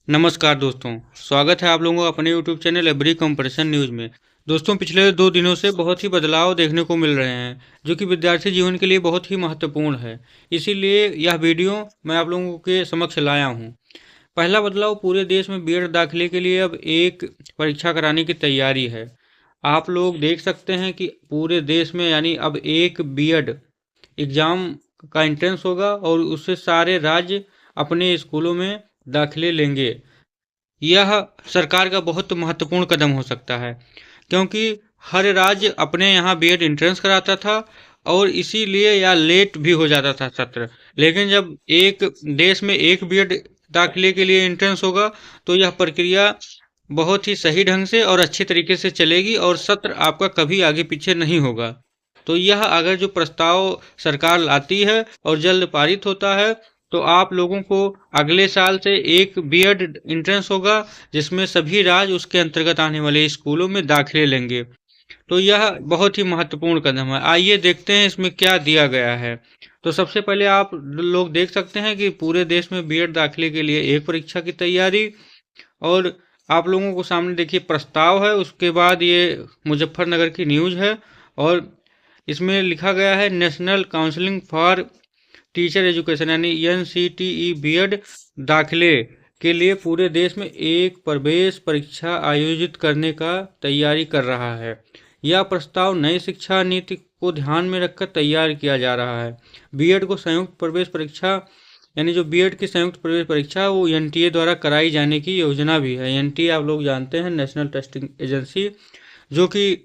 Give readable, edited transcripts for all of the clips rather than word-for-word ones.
नमस्कार दोस्तों, स्वागत है आप लोगों का अपने YouTube channel every comparison news में। दोस्तों, पिछले 2 दिनों से बहुत ही बदलाव देखने को मिल रहे हैं, जो कि विद्यार्थी जीवन के लिए बहुत ही महत्वपूर्ण है। इसीलिए यह वीडियो मैं आप लोगों के समक्ष लाया हूँ। पहला बदलाव पूरे देश में बीएड दाखिले के लिए अब एक परीक्षा कराने की तैयारी है। आप लोग देख सकते हैं कि पूरे देश में यानी अब एक बीएड एग्ज़ाम का एंट्रेंस होगा और उससे सारे राज्य अपने स्कूलों में दाखिले लेंगे। यह सरकार का बहुत महत्वपूर्ण कदम हो सकता है, क्योंकि हर राज्य अपने यहाँ बीएड एंट्रेंस कराता था और इसीलिए यह लेट भी हो जाता था सत्र। लेकिन जब एक देश में एक बीएड दाखिले के लिए एंट्रेंस होगा तो यह प्रक्रिया बहुत ही सही ढंग से और अच्छे तरीके से चलेगी और सत्र आपका कभी आगे पीछे नहीं होगा। तो यह अगर जो प्रस्ताव सरकार लाती है और जल्द पारित होता है तो आप लोगों को अगले साल से एक बीएड एंट्रेंस होगा, जिसमें सभी राज्य उसके अंतर्गत आने वाले स्कूलों में दाखिले लेंगे। तो यह बहुत ही महत्वपूर्ण कदम है। आइए देखते हैं इसमें क्या दिया गया है। तो सबसे पहले आप लोग देख सकते हैं कि पूरे देश में बीएड दाखिले के लिए एक परीक्षा की तैयारी, और आप लोगों को सामने देखिए प्रस्ताव है। उसके बाद ये मुजफ्फरनगर की न्यूज़ है और इसमें लिखा गया है national counselling for teacher education यानी NCTE बीएड दाखिले के लिए पूरे देश में एक प्रवेश परीक्षा आयोजित करने का तैयारी कर रहा है। यह प्रस्ताव नई शिक्षा नीति को ध्यान में रखकर तैयार किया जा रहा है। बीएड को संयुक्त प्रवेश परीक्षा यानी जो बीएड की संयुक्त प्रवेश परीक्षा वो NTA द्वारा कराई जाने की योजना भी है। NTA आप लोग जानते हैं, नेशनल टेस्टिंग एजेंसी, जो कि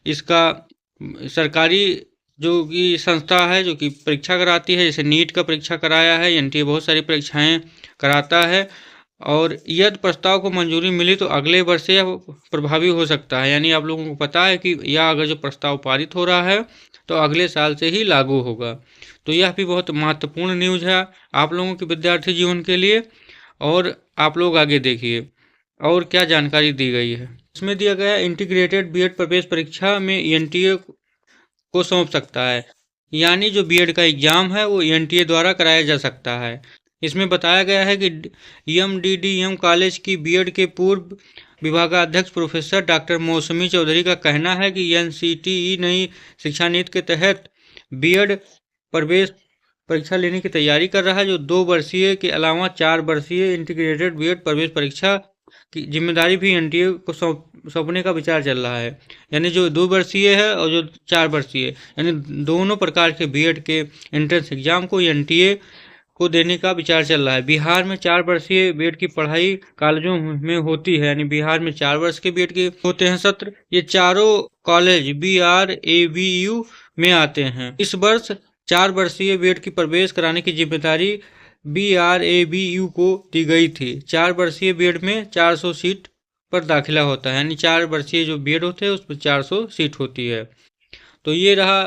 इसका सरकारी जो कि संस्था है जो कि परीक्षा कराती है। जैसे नीट का परीक्षा कराया है, NTA बहुत सारी परीक्षाएं कराता है। और यदि प्रस्ताव को मंजूरी मिली तो अगले वर्ष से यह प्रभावी हो सकता है। यानी आप लोगों को पता है कि यह अगर जो प्रस्ताव पारित हो रहा है तो अगले साल से ही लागू होगा। तो यह भी बहुत महत्वपूर्ण न्यूज़ है आप लोगों के विद्यार्थी जीवन के लिए। और आप लोग आगे देखिए और क्या जानकारी दी गई है। इसमें दिया गया इंटीग्रेटेड बीएड प्रवेश परीक्षा में NTA को सौंप सकता है, यानी जो बीएड का एग्ज़ाम है वो NTA द्वारा कराया जा सकता है। इसमें बताया गया है कि EMDDM कॉलेज की बीएड के पूर्व विभागाध्यक्ष प्रोफेसर डॉक्टर मौसमी चौधरी का कहना है कि NCTE नई शिक्षा नीति के तहत बीएड प्रवेश परीक्षा लेने की तैयारी कर रहा है, जो 2 वर्षीय के अलावा 4 वर्षीय इंटीग्रेटेड बीएड प्रवेश परीक्षा की जिम्मेदारी भी NTA को सौंपने का विचार चल रहा है। यानी जो 2 वर्षीय है और जो 4 वर्षीय, यानी दोनों प्रकार के बीएड के एंट्रेंस एग्जाम को NTA को देने का विचार चल रहा है। बिहार में 4 वर्षीय बीएड की पढ़ाई कॉलेजों में होती है, यानी बिहार में 4 वर्ष के बीएड के होते हैं सत्र। ये चारों कॉलेज BRABU में आते हैं। इस वर्ष 4 वर्षीय बीएड की प्रवेश कराने की जिम्मेदारी BRABU को दी गई थी। 4 वर्षीय बीएड में 400 सीट पर दाखिला होता है, यानी 4 वर्षीय जो बीएड होते हैं उस पर 400 सीट होती है। तो ये रहा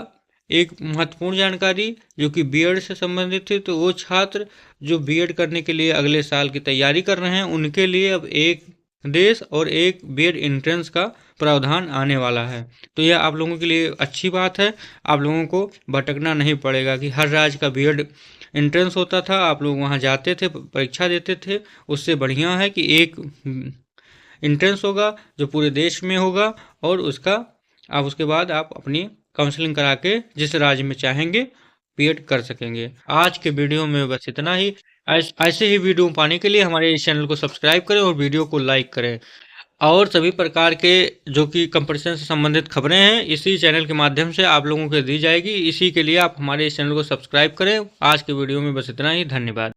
एक महत्वपूर्ण जानकारी जो कि बीएड से संबंधित थी। तो वो छात्र जो बीएड करने के लिए अगले साल की तैयारी कर रहे हैं उनके लिए अब एक देश और एक बीएड एंट्रेंस का प्रावधान आने वाला है। तो यह आप लोगों के लिए अच्छी बात है। आप लोगों को भटकना नहीं पड़ेगा कि हर राज्य का बीएड एंट्रेंस होता था, आप लोग वहाँ जाते थे, परीक्षा देते थे। उससे बढ़िया है कि एक एंट्रेंस होगा जो पूरे देश में होगा और उसका आप उसके बाद आप अपनी काउंसलिंग करा के जिस राज्य में चाहेंगे बीएड कर सकेंगे। आज के वीडियो में बस इतना ही। ऐसे ही वीडियो पाने के लिए हमारे इस चैनल को सब्सक्राइब करें और वीडियो को लाइक करें। और सभी प्रकार के जो कि कंपटीशन से संबंधित खबरें हैं इसी चैनल के माध्यम से आप लोगों को दी जाएगी। इसी के लिए आप हमारे इस चैनल को सब्सक्राइब करें। आज के वीडियो में बस इतना ही। धन्यवाद।